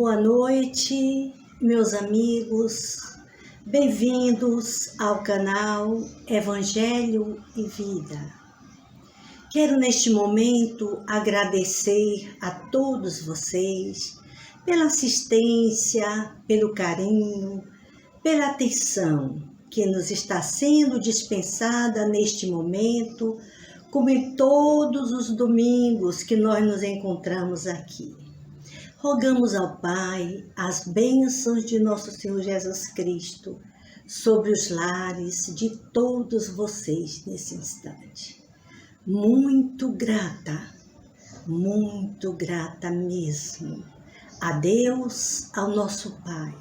Boa noite, meus amigos. Bem-vindos ao canal Evangelho e Vida. Quero neste momento agradecer a todos vocês pela assistência, pelo carinho, pela atenção que nos está sendo dispensada neste momento, como em todos os domingos que nós nos encontramos aqui. Rogamos ao Pai as bênçãos de nosso Senhor Jesus Cristo sobre os lares de todos vocês nesse instante. Muito grata mesmo a Deus, ao nosso Pai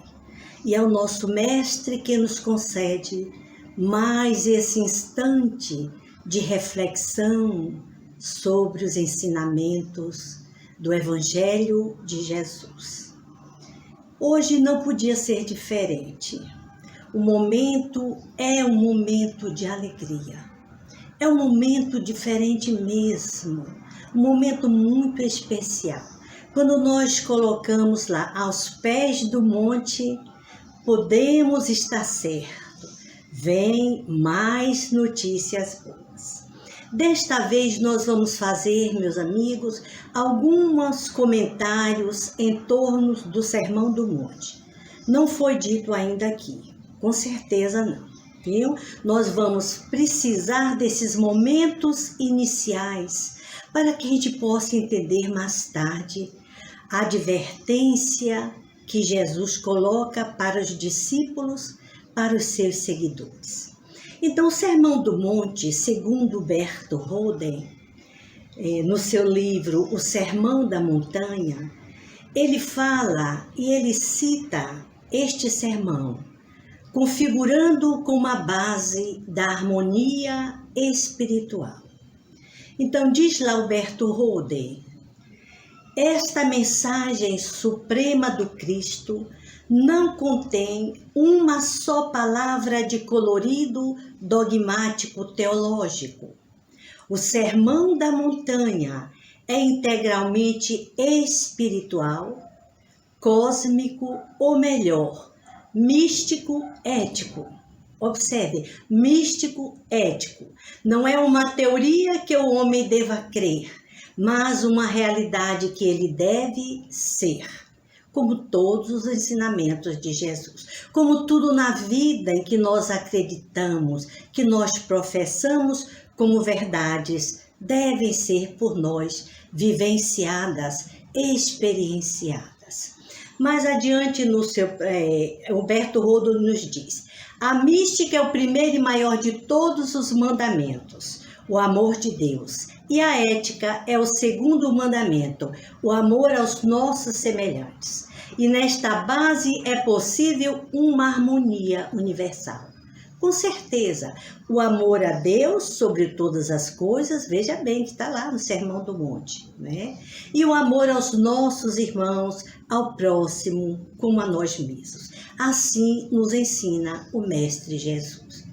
e ao nosso Mestre que nos concede mais esse instante de reflexão sobre os ensinamentos do Evangelho de Jesus. Hoje não podia ser diferente. O momento é um momento de alegria. É um momento diferente mesmo. Um momento muito especial. Quando nós colocamos lá aos pés do monte, podemos estar certo. Vem mais notícias boas. Desta vez nós vamos fazer, meus amigos, alguns comentários em torno do Sermão do Monte. Não foi dito ainda aqui, com certeza não, viu? Nós vamos precisar desses momentos iniciais para que a gente possa entender mais tarde a advertência que Jesus coloca para os discípulos, para os seus seguidores. Então, o Sermão do Monte, segundo Berto Roden, no seu livro O Sermão da Montanha, ele fala e ele cita este sermão, configurando como a base da harmonia espiritual. Então, diz lá o Berto Roden, esta mensagem suprema do Cristo não contém uma só palavra de colorido dogmático teológico. O Sermão da Montanha é integralmente espiritual, cósmico ou melhor, místico-ético. Observe, místico-ético. Não é uma teoria que o homem deva crer, mas uma realidade que ele deve ser. Como todos os ensinamentos de Jesus, como tudo na vida em que nós acreditamos, que nós professamos como verdades, devem ser por nós vivenciadas, experienciadas. Mais adiante, Berto Roden nos diz, a mística é o primeiro e maior de todos os mandamentos, o amor de Deus. E a ética é o segundo mandamento, o amor aos nossos semelhantes. E nesta base é possível uma harmonia universal. Com certeza, o amor a Deus sobre todas as coisas, veja bem que está lá no Sermão do Monte, né? E o amor aos nossos irmãos, ao próximo, como a nós mesmos. Assim nos ensina o Mestre Jesus.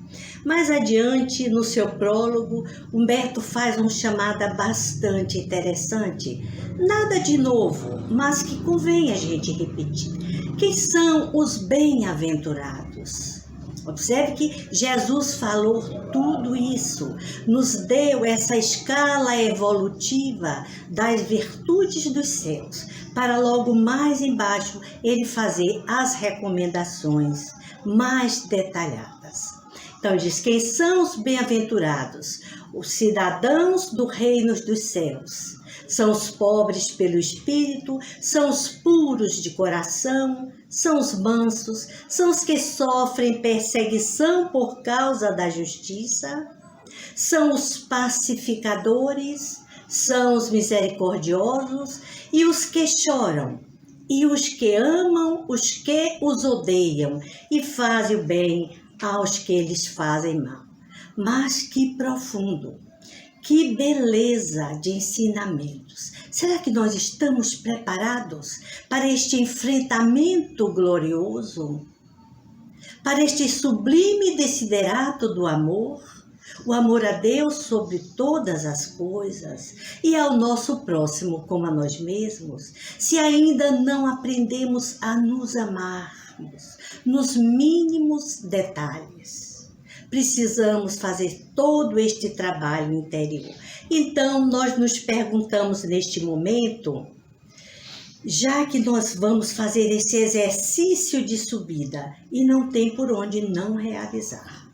Mais adiante, no seu prólogo, Humberto faz uma chamada bastante interessante. Nada de novo, mas que convém a gente repetir. Quem são os bem-aventurados? Observe que Jesus falou tudo isso, nos deu essa escala evolutiva das virtudes dos céus, para logo mais embaixo ele fazer as recomendações mais detalhadas. Então diz, quem são os bem-aventurados? Os cidadãos do reino dos céus. São os pobres pelo espírito, são os puros de coração, são os mansos, são os que sofrem perseguição por causa da justiça, são os pacificadores, são os misericordiosos e os que choram, e os que amam os que os odeiam e fazem o bem aos que eles fazem mal. Mas que profundo, que beleza de ensinamentos. Será que nós estamos preparados para este enfrentamento glorioso? Para este sublime desiderato do amor? o amor a Deus sobre todas as coisas e ao nosso próximo como a nós mesmos, se ainda não aprendemos a nos amarmos nos mínimos detalhes. Precisamos fazer todo este trabalho interior. Então, nós nos perguntamos neste momento, já que nós vamos fazer esse exercício de subida e não tem por onde não realizar,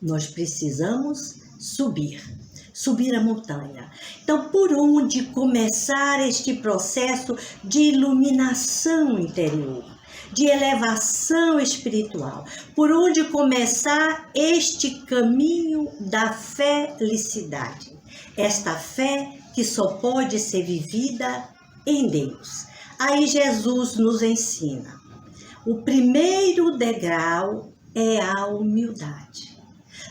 nós precisamos subir a montanha. Então, por onde começar este processo de iluminação interior, de elevação espiritual? Por onde começar este caminho da felicidade? Esta fé que só pode ser vivida em Deus. Aí Jesus nos ensina. O primeiro degrau é a humildade.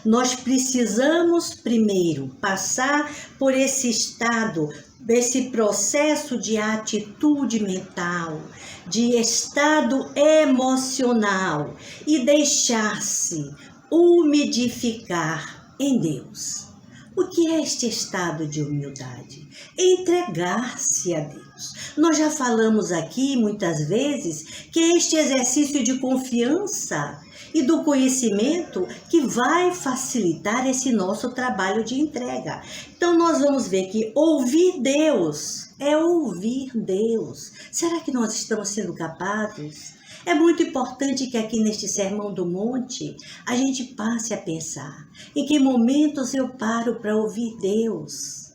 Nós precisamos primeiro passar por esse estado, esse processo de atitude mental, de estado emocional e deixar-se umidificar em Deus. O que é este estado de humildade? Entregar-se a Deus. Nós já falamos aqui muitas vezes que este exercício de confiança e do conhecimento que vai facilitar esse nosso trabalho de entrega. Então nós vamos ver que ouvir Deus é ouvir Deus. Será que nós estamos sendo capazes? É muito importante que aqui neste Sermão do Monte a gente passe a pensar em que momentos eu paro para ouvir Deus.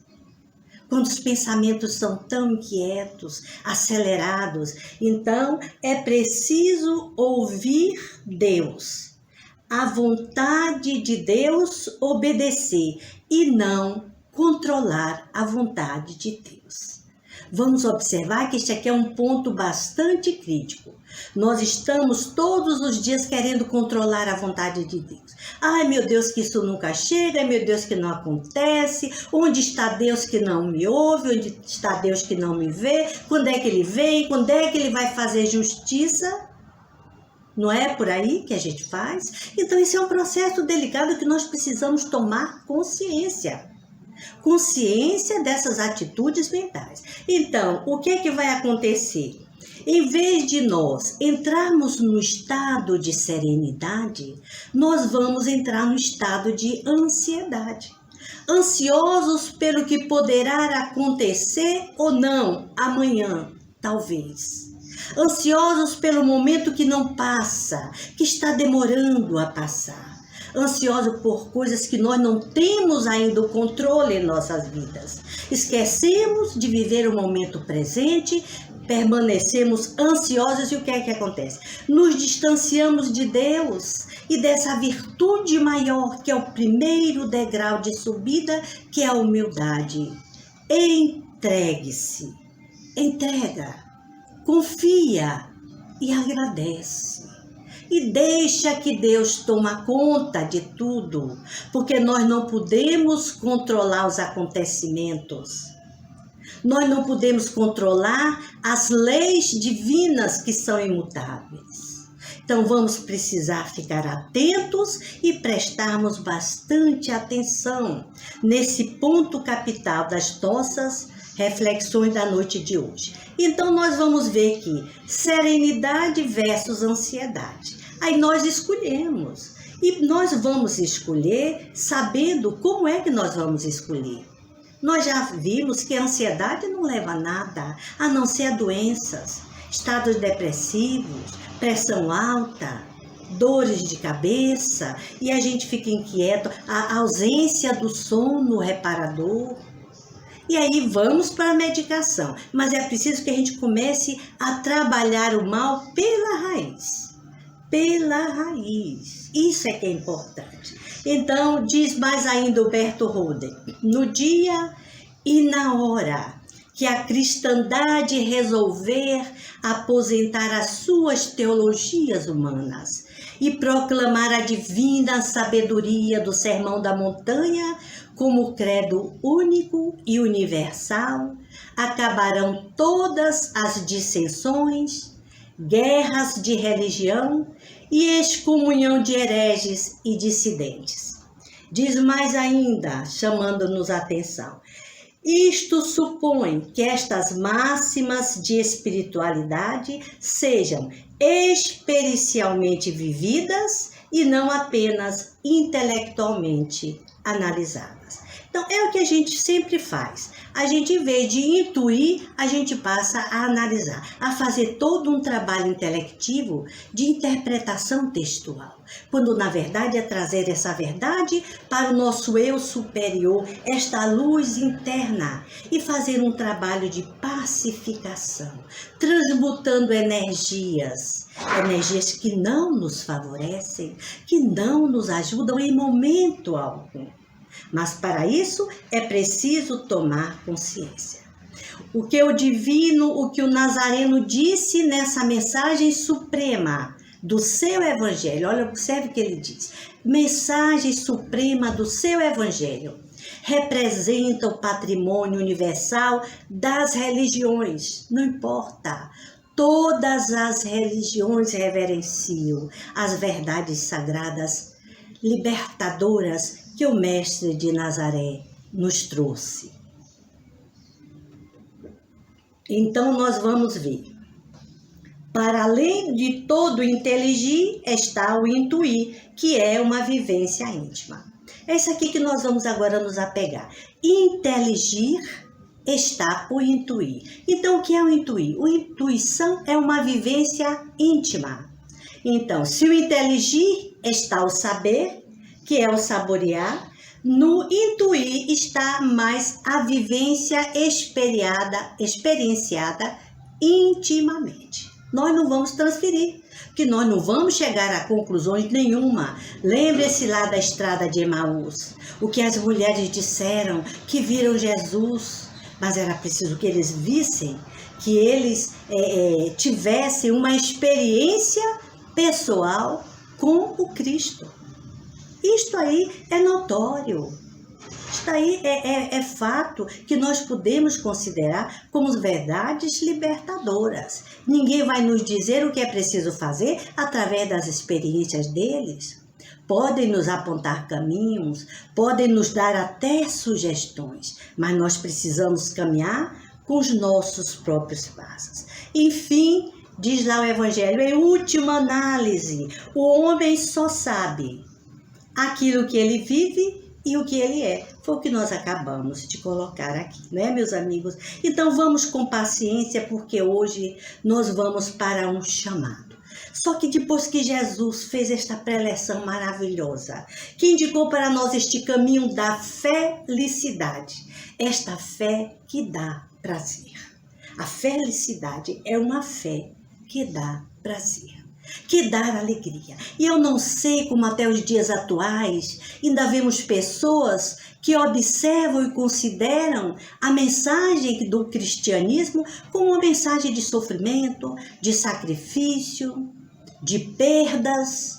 Quando os pensamentos são tão inquietos, acelerados, então é preciso ouvir Deus. A vontade de Deus obedecer e não controlar a vontade de Deus. Vamos observar que este aqui é um ponto bastante crítico. Nós estamos todos os dias querendo controlar a vontade de Deus. Ai, meu Deus, que isso nunca chega. Ai, meu Deus, que não acontece. Onde está Deus que não me ouve? Onde está Deus que não me vê? Quando é que Ele vem? Quando é que Ele vai fazer justiça? Não é por aí que a gente faz? Então, esse é um processo delicado que nós precisamos tomar consciência. Consciência dessas atitudes mentais. Então, o que é que vai acontecer? Em vez de nós entrarmos no estado de serenidade, nós vamos entrar no estado de ansiedade. Ansiosos pelo que poderá acontecer ou não amanhã, talvez. Ansiosos pelo momento que não passa, que está demorando a passar. Ansiosos por coisas que nós não temos ainda o controle em nossas vidas. Esquecemos de viver o momento presente, permanecemos ansiosos e o que é que acontece? Nos distanciamos de Deus e dessa virtude maior que é o primeiro degrau de subida, que é a humildade. Entregue-se, entrega, confia e agradece. E deixa que Deus toma conta de tudo, porque nós não podemos controlar os acontecimentos. Nós não podemos controlar as leis divinas que são imutáveis. Então vamos precisar ficar atentos e prestarmos bastante atenção nesse ponto capital das nossas reflexões da noite de hoje. Então nós vamos ver que serenidade versus ansiedade. Aí nós escolhemos. E nós vamos escolher sabendo como é que nós vamos escolher. Nós já vimos que a ansiedade não leva a nada, a não ser a doenças, estados depressivos, pressão alta, dores de cabeça, e a gente fica inquieto, a ausência do sono reparador. E aí vamos para a medicação, mas é preciso que a gente comece a trabalhar o mal pela raiz. Pela raiz. Isso é que é importante. Então, diz mais ainda o Berto Roden, no dia e na hora que a cristandade resolver aposentar as suas teologias humanas e proclamar a divina sabedoria do Sermão da Montanha como credo único e universal, acabarão todas as dissensões, guerras de religião e excomunhão de hereges e dissidentes. Diz mais ainda, chamando-nos a atenção. Isto supõe que estas máximas de espiritualidade sejam experiencialmente vividas e não apenas intelectualmente analisadas. Então, é o que a gente sempre faz. A gente, em vez de intuir, a gente passa a analisar, a fazer todo um trabalho intelectivo de interpretação textual, quando, na verdade, é trazer essa verdade para o nosso eu superior, esta luz interna, e fazer um trabalho de pacificação, transmutando energias que não nos favorecem, que não nos ajudam em momento algum. Mas para isso é preciso tomar consciência. O que o divino, o que o Nazareno disse nessa mensagem suprema do seu evangelho, olha, observe o que ele diz. Mensagem suprema do seu evangelho representa o patrimônio universal das religiões, não importa. Todas as religiões reverenciam as verdades sagradas libertadoras que o Mestre de Nazaré nos trouxe. Então nós vamos ver. Para além de todo inteligir, está o intuir, que é uma vivência íntima. É isso aqui que nós vamos agora nos apegar. Inteligir está o intuir. Então, o que é o intuir? A intuição é uma vivência íntima. Então, se o inteligir está o saber, que é o saborear, no intuir está mais a vivência experienciada intimamente. Nós não vamos transferir, porque nós não vamos chegar a conclusões nenhuma. Lembre-se lá da estrada de Emaús, o que as mulheres disseram, que viram Jesus, mas era preciso que eles vissem, que eles tivessem uma experiência pessoal com o Cristo. Isto aí é notório. Isto aí é fato que nós podemos considerar como verdades libertadoras. Ninguém vai nos dizer o que é preciso fazer através das experiências deles. Podem nos apontar caminhos, podem nos dar até sugestões, mas nós precisamos caminhar com os nossos próprios passos. Enfim, diz lá o Evangelho, em última análise, o homem só sabe aquilo que ele vive e o que ele é. Foi o que nós acabamos de colocar aqui, né, meus amigos? Então vamos com paciência, porque hoje nós vamos para um chamado. Só que depois que Jesus fez esta preleção maravilhosa, que indicou para nós este caminho da felicidade, esta fé que dá prazer. A felicidade é uma fé que dá prazer, que dá alegria. E eu não sei como até os dias atuais ainda vemos pessoas que observam e consideram a mensagem do cristianismo como uma mensagem de sofrimento, de sacrifício, de perdas,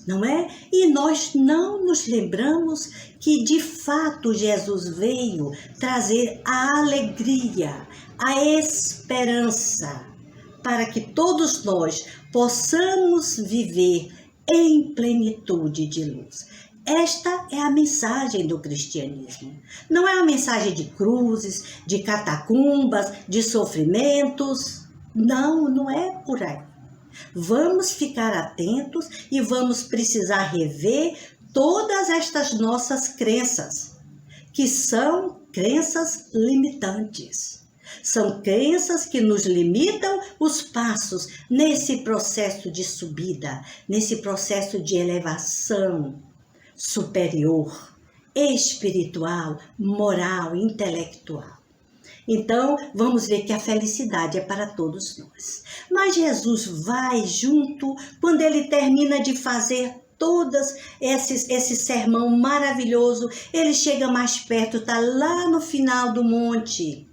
não é? E nós não nos lembramos que de fato Jesus veio trazer a alegria, a esperança, para que todos nós possamos viver em plenitude de luz. Esta é a mensagem do cristianismo. Não é a mensagem de cruzes, de catacumbas, de sofrimentos. Não, não é por aí. Vamos ficar atentos e vamos precisar rever todas estas nossas crenças, que são crenças limitantes. São crenças que nos limitam os passos nesse processo de subida, nesse processo de elevação superior, espiritual, moral, intelectual. Então, vamos ver que a felicidade é para todos nós. Mas Jesus vai junto, quando ele termina de fazer todas esse sermão maravilhoso, ele chega mais perto, está lá no final do monte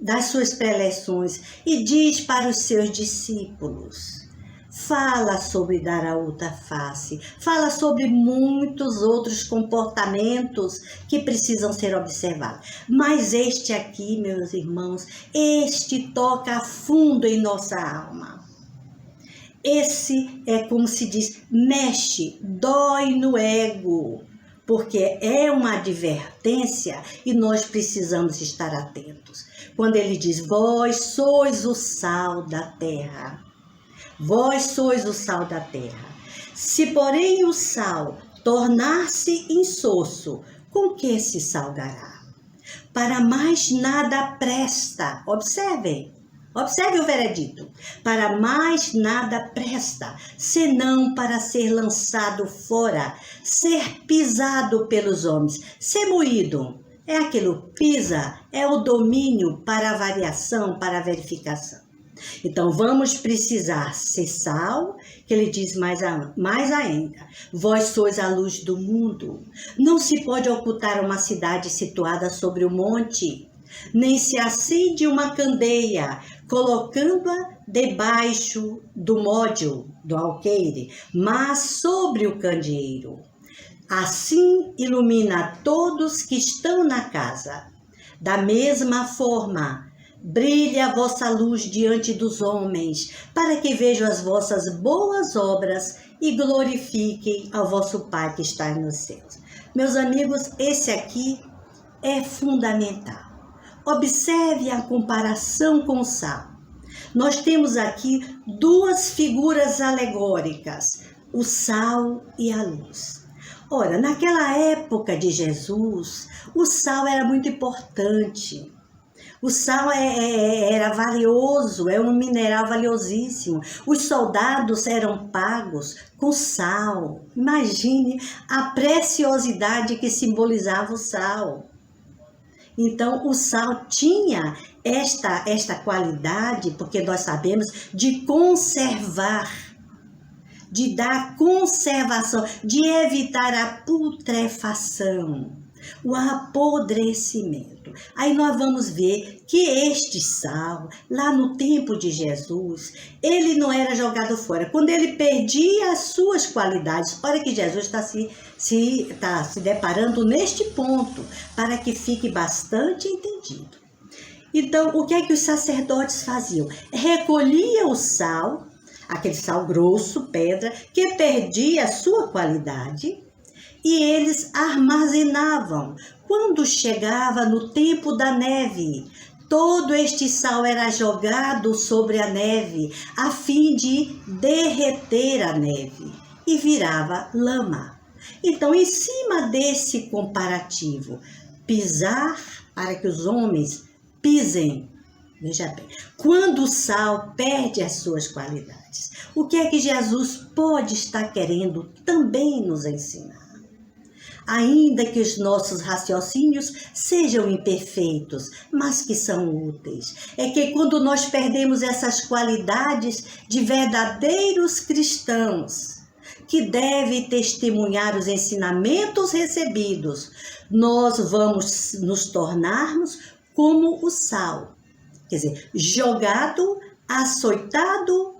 das suas preleções e diz para os seus discípulos, fala sobre dar a outra face, fala sobre muitos outros comportamentos que precisam ser observados. Mas este aqui, meus irmãos, este toca a fundo em nossa alma. Esse é como se diz, mexe, dói no ego, porque é uma advertência e nós precisamos estar atentos. Quando ele diz, vós sois o sal da terra. Vós sois o sal da terra. Se, porém, o sal tornar-se insosso, com que se salgará? Para mais nada presta. Observem o veredito. Para mais nada presta, senão para ser lançado fora, ser pisado pelos homens, ser moído. É aquilo, pisa, é o domínio para a variação, para a verificação. Então, vamos precisar ser sal, que ele diz mais ainda. Vós sois a luz do mundo. Não se pode ocultar uma cidade situada sobre o monte, nem se acende uma candeia, colocando-a debaixo do módio, do alqueire, mas sobre o candeeiro. Assim ilumina todos que estão na casa. Da mesma forma, brilha a vossa luz diante dos homens, para que vejam as vossas boas obras e glorifiquem ao vosso Pai que está nos céus. Meus amigos, esse aqui é fundamental. Observe a comparação com o sal. Nós temos aqui duas figuras alegóricas, o sal e a luz. Ora, naquela época de Jesus, o sal era muito importante. O sal era valioso, é um mineral valiosíssimo. Os soldados eram pagos com sal. Imagine a preciosidade que simbolizava o sal. Então, o sal tinha esta qualidade, porque nós sabemos, de conservar, de dar conservação, de evitar a putrefação, o apodrecimento. Aí nós vamos ver que este sal, lá no tempo de Jesus, ele não era jogado fora. Quando ele perdia as suas qualidades, olha que Jesus está se deparando neste ponto, para que fique bastante entendido. Então, o que é que os sacerdotes faziam? Recolhiam o sal, aquele sal grosso, pedra, que perdia a sua qualidade, e eles armazenavam. Quando chegava no tempo da neve, todo este sal era jogado sobre a neve, a fim de derreter a neve, e virava lama. Então, em cima desse comparativo, pisar para que os homens pisem. Veja bem, quando o sal perde as suas qualidades, o que é que Jesus pode estar querendo também nos ensinar? Ainda que os nossos raciocínios sejam imperfeitos, mas que são úteis. É que quando nós perdemos essas qualidades de verdadeiros cristãos, que devem testemunhar os ensinamentos recebidos, nós vamos nos tornarmos como o sal. Quer dizer, jogado, açoitado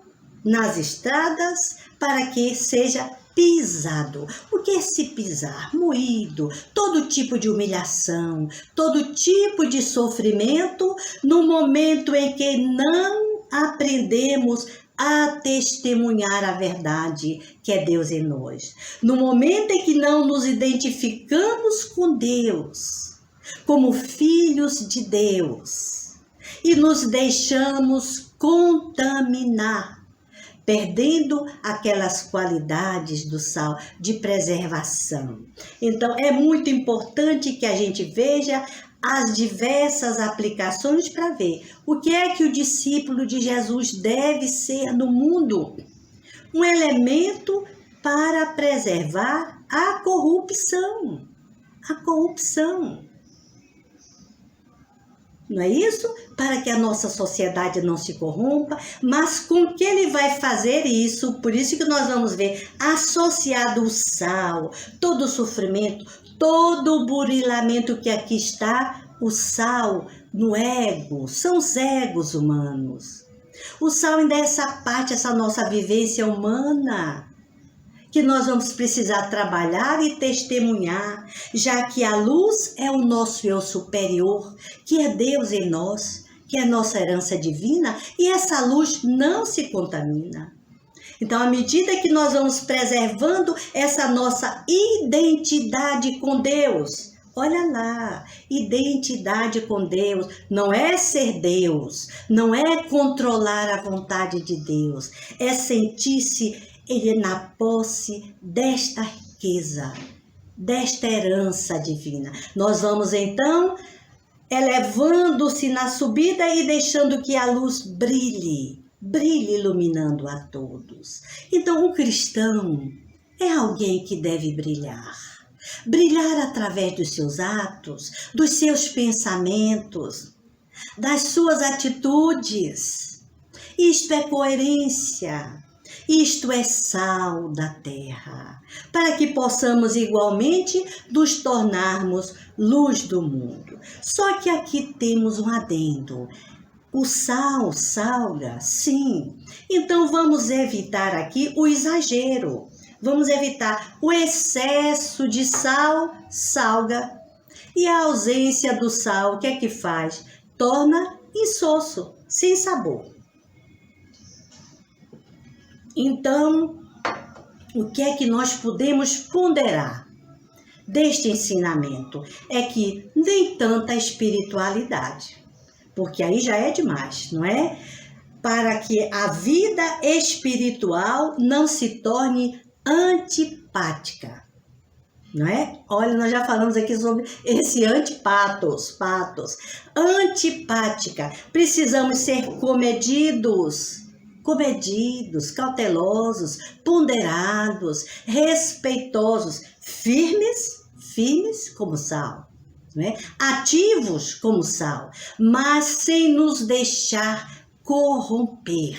nas estradas para que seja pisado. O que é se pisar? Moído, todo tipo de humilhação, todo tipo de sofrimento, no momento em que não aprendemos a testemunhar a verdade que é Deus em nós. No momento em que não nos identificamos com Deus, como filhos de Deus, e nos deixamos contaminar, perdendo aquelas qualidades do sal de preservação. Então, é muito importante que a gente veja as diversas aplicações para ver o que é que o discípulo de Jesus deve ser no mundo. Um elemento para preservar a corrupção. A corrupção. Não é isso? Para que a nossa sociedade não se corrompa, mas com que ele vai fazer isso? Por isso que nós vamos ver associado o sal, todo o sofrimento, todo o burilamento que aqui está, o sal no ego, são os egos humanos. O sal ainda é essa parte, essa nossa vivência humana, que nós vamos precisar trabalhar e testemunhar, já que a luz é o nosso eu superior, que é Deus em nós, que é a nossa herança divina, e essa luz não se contamina. Então, à medida que nós vamos preservando essa nossa identidade com Deus, olha lá, identidade com Deus não é ser Deus, não é controlar a vontade de Deus, é sentir-se na posse desta riqueza, desta herança divina. Nós vamos então elevando-se na subida e deixando que a luz brilhe iluminando a todos. Então, um cristão é alguém que deve brilhar através dos seus atos, dos seus pensamentos, das suas atitudes. Isto é coerência, isto é sal da terra, para que possamos igualmente nos tornarmos luz do mundo. Só que aqui temos um adendo. O sal salga, sim. Então vamos evitar aqui o exagero. Vamos evitar o excesso de sal, salga. E a ausência do sal, o que é que faz? Torna insosso, sem sabor. Então, o que é que nós podemos ponderar deste ensinamento? É que nem tanta espiritualidade, porque aí já é demais, não é? Para que a vida espiritual não se torne antipática, não é? Olha, nós já falamos aqui sobre esse patos. Antipática. Precisamos ser comedidos, cautelosos, ponderados, respeitosos, firmes como sal, não é? Ativos como sal, mas sem nos deixar corromper.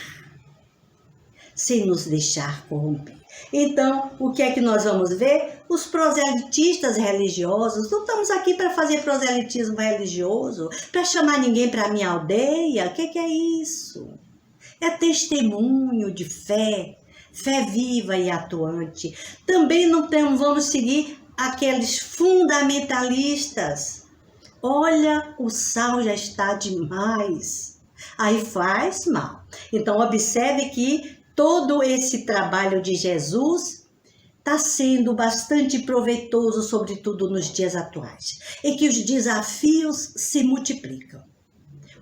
Então, o que é que nós vamos ver? Os proselitistas religiosos. Não estamos aqui para fazer proselitismo religioso, para chamar ninguém para a minha aldeia. O que é isso? É testemunho de fé viva e atuante. Também não vamos seguir aqueles fundamentalistas. Olha, o sal já está demais. Aí faz mal. Então, observe que todo esse trabalho de Jesus está sendo bastante proveitoso, sobretudo nos dias atuais, e que os desafios se multiplicam.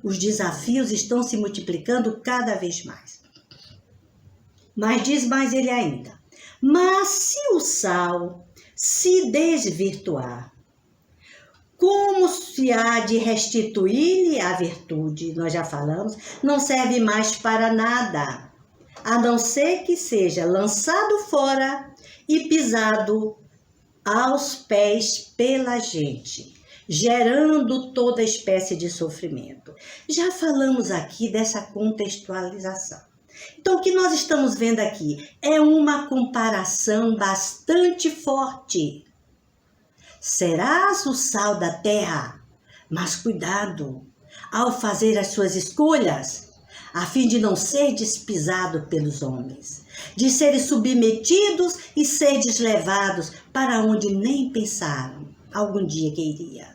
Os desafios estão se multiplicando cada vez mais. Mas diz mais ele ainda. Mas se o sal se desvirtuar, como se há de restituir-lhe a virtude? Nós já falamos, não serve mais para nada, a não ser que seja lançado fora e pisado aos pés pela gente, gerando toda espécie de sofrimento. Já falamos aqui dessa contextualização. Então, o que nós estamos vendo aqui é uma comparação bastante forte. Serás o sal da terra, mas cuidado ao fazer as suas escolhas, a fim de não ser despisado pelos homens, de serem submetidos e seres levados para onde nem pensaram algum dia que iria,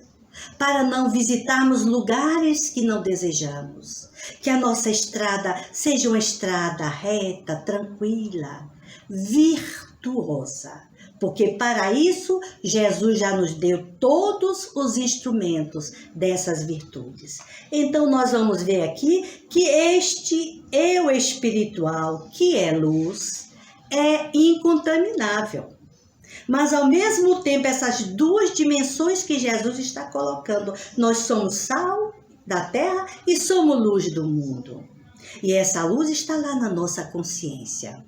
para não visitarmos lugares que não desejamos, que a nossa estrada seja uma estrada reta, tranquila, virtuosa, porque para isso Jesus já nos deu todos os instrumentos dessas virtudes. Então nós vamos ver aqui que este eu espiritual, que é luz, é incontaminável. Mas ao mesmo tempo, essas duas dimensões que Jesus está colocando, nós somos sal da terra e somos luz do mundo. E essa luz está lá na nossa consciência.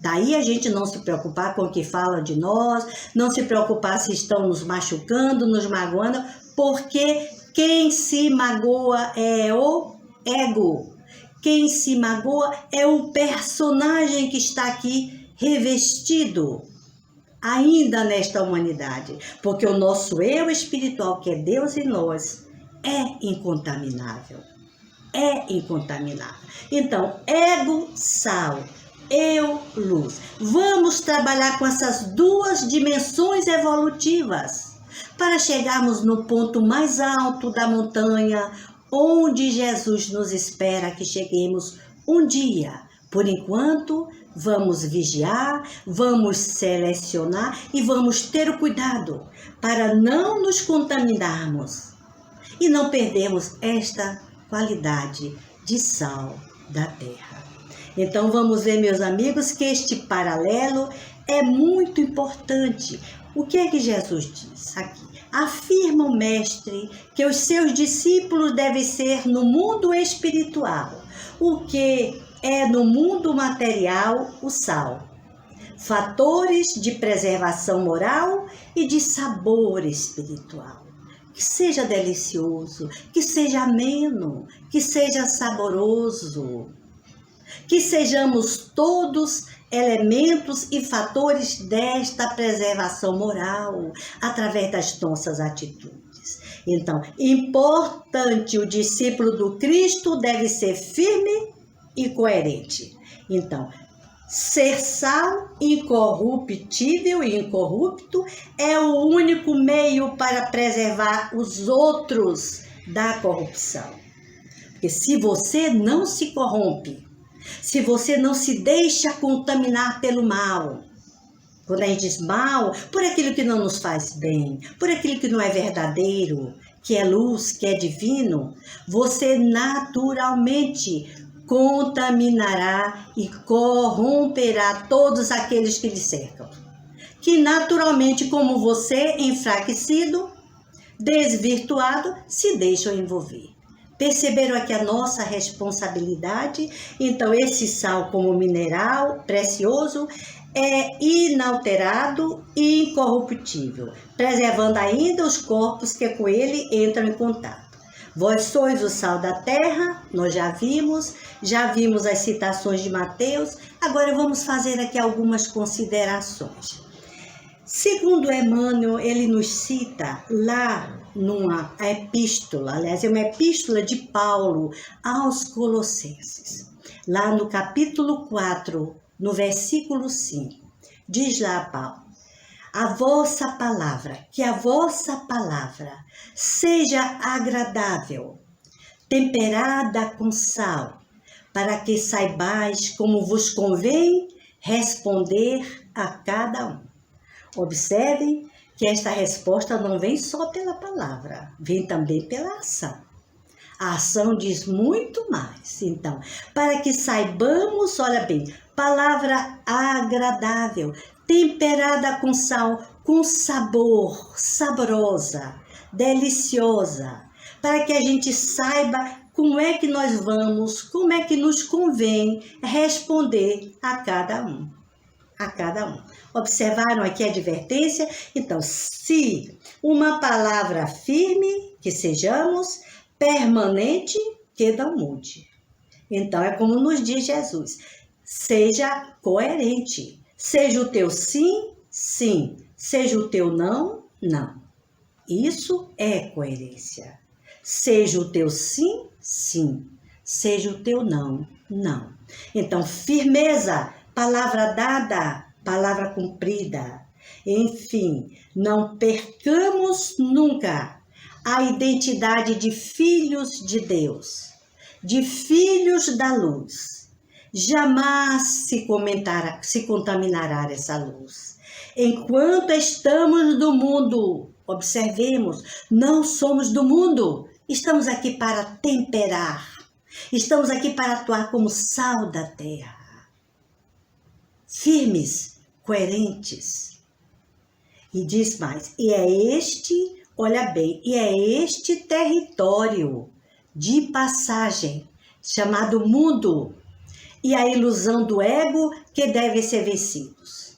Daí a gente não se preocupar com o que falam de nós, não se preocupar se estão nos machucando, nos magoando, porque quem se magoa é o ego. Quem se magoa é o personagem que está aqui revestido ainda nesta humanidade. Porque o nosso eu espiritual, que é Deus em nós, é incontaminável. Então, ego, sal. Eu, luz. Vamos trabalhar com essas duas dimensões evolutivas para chegarmos no ponto mais alto da montanha, onde Jesus nos espera que cheguemos um dia, Por enquanto, vamos vigiar, vamos selecionar e vamos ter o cuidado para não nos contaminarmos e não perdermos esta qualidade de sal da terra. Então vamos ver, meus amigos, que este paralelo é muito importante. O que é que Jesus diz aqui? Afirma o mestre que os seus discípulos devem ser no mundo espiritual, o que é no mundo material o sal. Fatores de preservação moral e de sabor espiritual. Que seja delicioso, que seja ameno, que seja saboroso. Que sejamos todos elementos e fatores desta preservação moral através das nossas atitudes. Então, importante, o discípulo do Cristo deve ser firme e coerente. Então, ser sal incorruptível e incorrupto é o único meio para preservar os outros da corrupção. Porque se você não se corrompe, se você não se deixa contaminar pelo mal, quando a gente diz mal, por aquilo que não nos faz bem, por aquilo que não é verdadeiro, que é luz, que é divino, você naturalmente contaminará e corromperá todos aqueles que lhe cercam. Que naturalmente, como você, enfraquecido, desvirtuado, se deixam envolver. Perceberam aqui a nossa responsabilidade? Então, esse sal como mineral precioso é inalterado e incorruptível, preservando ainda os corpos que com ele entram em contato. Vós sois o sal da terra, nós já vimos as citações de Mateus, agora vamos fazer aqui algumas considerações. Segundo Emmanuel, ele nos cita lá numa epístola, aliás, é uma epístola de Paulo aos Colossenses, lá no capítulo 4, no versículo 5, diz lá Paulo: que a vossa palavra seja agradável, temperada com sal, para que saibais como vos convém responder a cada um. Observem que esta resposta não vem só pela palavra, vem também pela ação. A ação diz muito mais. Então, para que saibamos, olha bem, palavra agradável, temperada com sal, com sabor, saborosa, deliciosa, para que a gente saiba como é que nós vamos, como é que nos convém responder a cada um. A cada um. Observaram aqui a advertência? Então, se uma palavra firme, que sejamos, permanente, que não mude. Então, é como nos diz Jesus, seja coerente. Seja o teu sim, sim. Seja o teu não, não. Isso é coerência. Seja o teu sim, sim. Seja o teu não, não. Então, firmeza, palavra dada, palavra cumprida. Enfim, não percamos nunca a identidade de filhos de Deus, de filhos da luz. Jamais se contaminará essa luz. Enquanto estamos no mundo, observemos, não somos do mundo. Estamos aqui para temperar. Estamos aqui para atuar como sal da terra. Firmes, coerentes. E diz mais, e é este, olha bem, e é este território de passagem, chamado mundo, e a ilusão do ego que devem ser vencidos.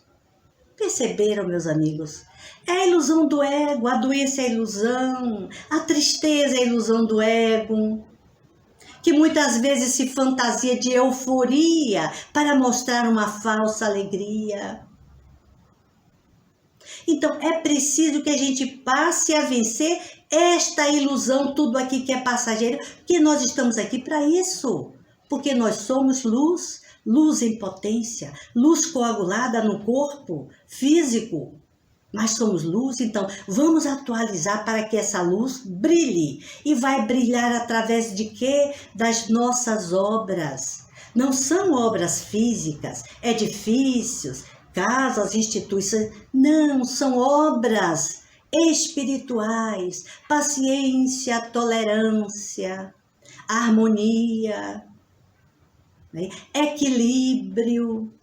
Perceberam, meus amigos? É a ilusão do ego, a doença é a ilusão, a tristeza é a ilusão do ego, que muitas vezes se fantasia de euforia para mostrar uma falsa alegria. Então, é preciso que a gente passe a vencer esta ilusão, tudo aqui que é passageiro, que nós estamos aqui para isso, porque nós somos luz, luz em potência, luz coagulada no corpo físico. Nós somos luz, então vamos atualizar para que essa luz brilhe. E vai brilhar através de quê? Das nossas obras, Não são obras físicas, edifícios, casas, instituições. Não, são obras espirituais, paciência, tolerância, harmonia, né? Equilíbrio,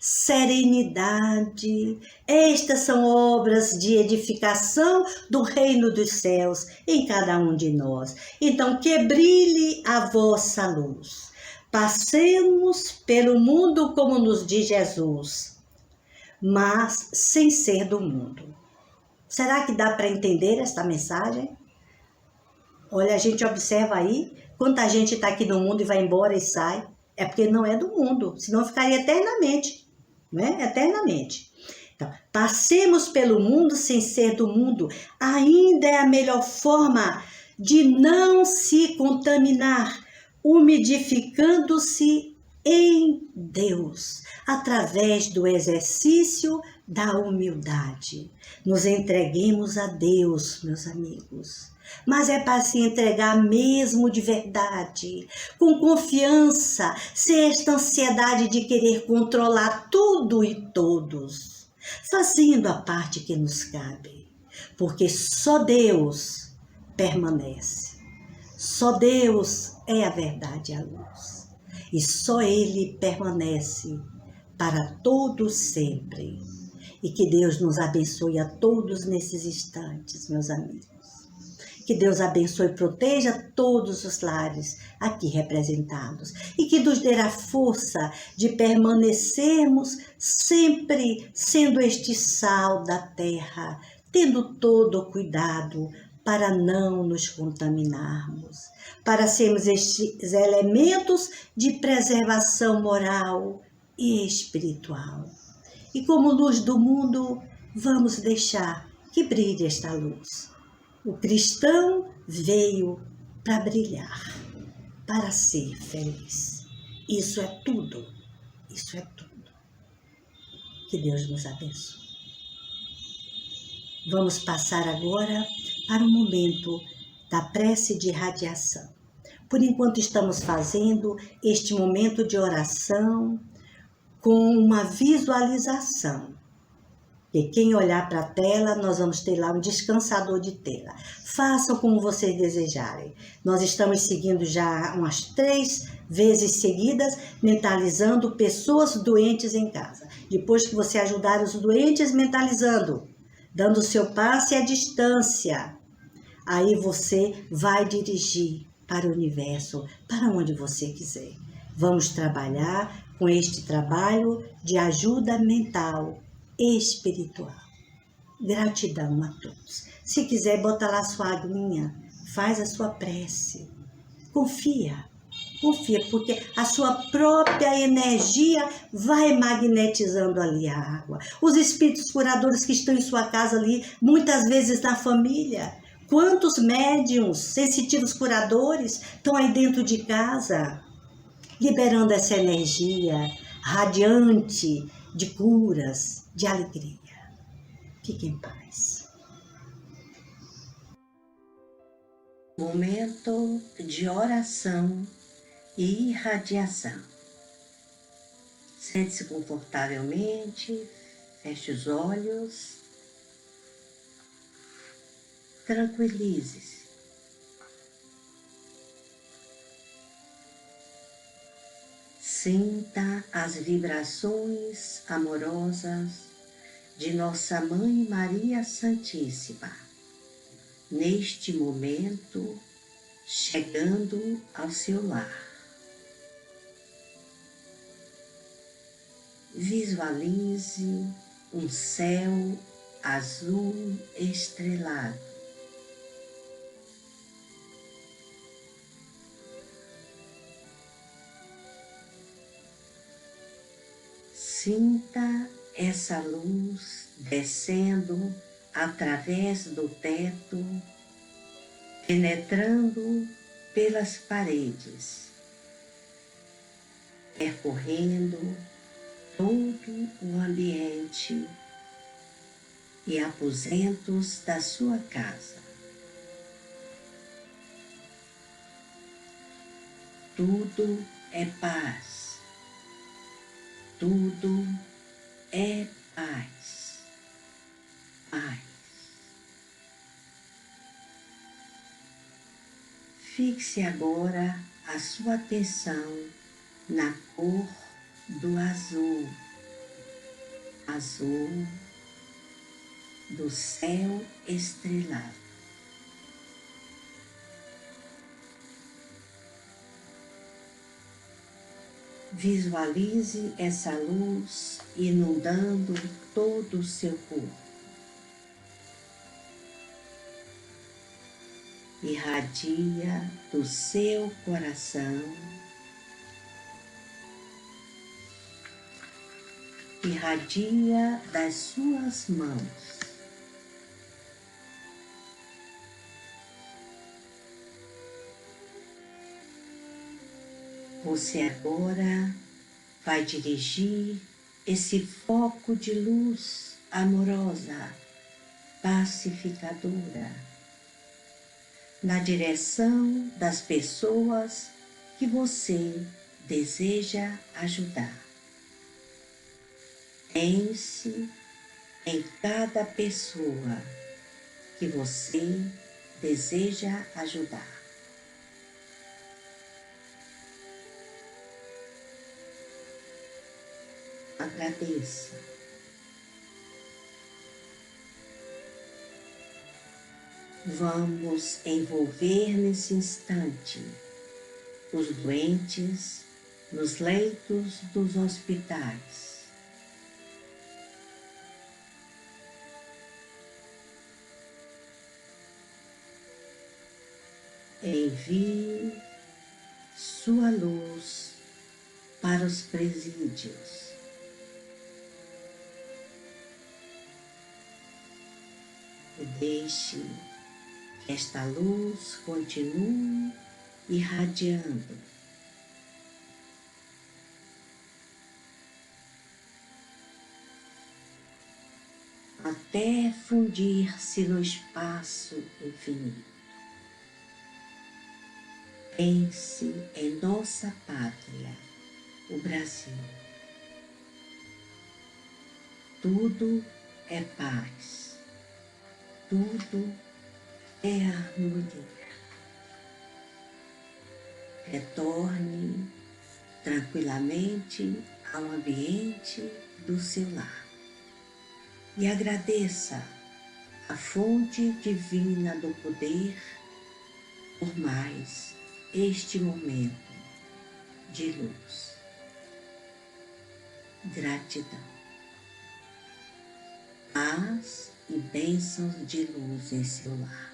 serenidade. Estas são obras de edificação do reino dos céus em cada um de nós. Então, que brilhe a vossa luz. Passemos pelo mundo como nos diz Jesus, mas sem ser do mundo. Será que dá para entender esta mensagem? Olha, a gente observa aí, quanta gente está aqui no mundo e vai embora e sai. É porque não é do mundo, senão ficaria eternamente, né? Eternamente. Então, passemos pelo mundo sem ser do mundo, ainda é a melhor forma de não se contaminar, umidificando-se em Deus, através do exercício da humildade. Nos entreguemos a Deus, meus amigos. Mas é para se entregar mesmo de verdade, com confiança, sem esta ansiedade de querer controlar tudo e todos, fazendo a parte que nos cabe, porque só Deus permanece, só Deus é a verdade e a luz, e só Ele permanece para todos sempre. E que Deus nos abençoe a todos nesses instantes, meus amigos. Que Deus abençoe e proteja todos os lares aqui representados. E que nos dê a força de permanecermos sempre sendo este sal da terra, tendo todo o cuidado para não nos contaminarmos, para sermos estes elementos de preservação moral e espiritual. E como luz do mundo, vamos deixar que brilhe esta luz. O cristão veio para brilhar, para ser feliz. Isso é tudo, isso é tudo. Que Deus nos abençoe. Vamos passar agora para o momento da prece de irradiação. Por enquanto estamos fazendo este momento de oração com uma visualização. E quem olhar para a tela, nós vamos ter lá um descansador de tela. Façam como vocês desejarem. Nós estamos seguindo já umas 3 vezes seguidas, mentalizando pessoas doentes em casa. Depois que você ajudar os doentes, mentalizando, dando o seu passe à distância. Aí você vai dirigir para o universo, para onde você quiser. Vamos trabalhar com este trabalho de ajuda mental espiritual. Gratidão a todos. Se quiser, bota lá sua aguinha, faz a sua prece. Confia, porque a sua própria energia vai magnetizando ali a água. Os espíritos curadores que estão em sua casa ali, muitas vezes na família. Quantos médiuns, sensitivos curadores estão aí dentro de casa, liberando essa energia radiante de curas, de alegria. Fique em paz. Momento de oração e irradiação. Sente-se confortavelmente, feche os olhos, tranquilize-se. Sinta as vibrações amorosas de Nossa Mãe Maria Santíssima, neste momento, chegando ao seu lar. Visualize um céu azul estrelado. Sinta essa luz descendo através do teto, penetrando pelas paredes, percorrendo todo o ambiente e aposentos da sua casa. Tudo é paz. Tudo é paz. Paz. Fixe agora a sua atenção na cor do azul. Azul do céu estrelado. Visualize essa luz inundando todo o seu corpo. Irradia do seu coração, irradia das suas mãos. Você agora vai dirigir esse foco de luz amorosa, pacificadora, na direção das pessoas que você deseja ajudar. Pense em cada pessoa que você deseja ajudar. Agradeça. Vamos envolver nesse instante os doentes nos leitos dos hospitais. Envie sua luz para os presídios. E deixe que esta luz continue irradiando. Até fundir-se no espaço infinito. Pense em nossa pátria, o Brasil. Tudo é paz, tudo é harmonia. Retorne tranquilamente ao ambiente do seu lar e agradeça a fonte divina do poder por mais este momento de luz. Gratidão. Paz e bênçãos de luz em seu lar.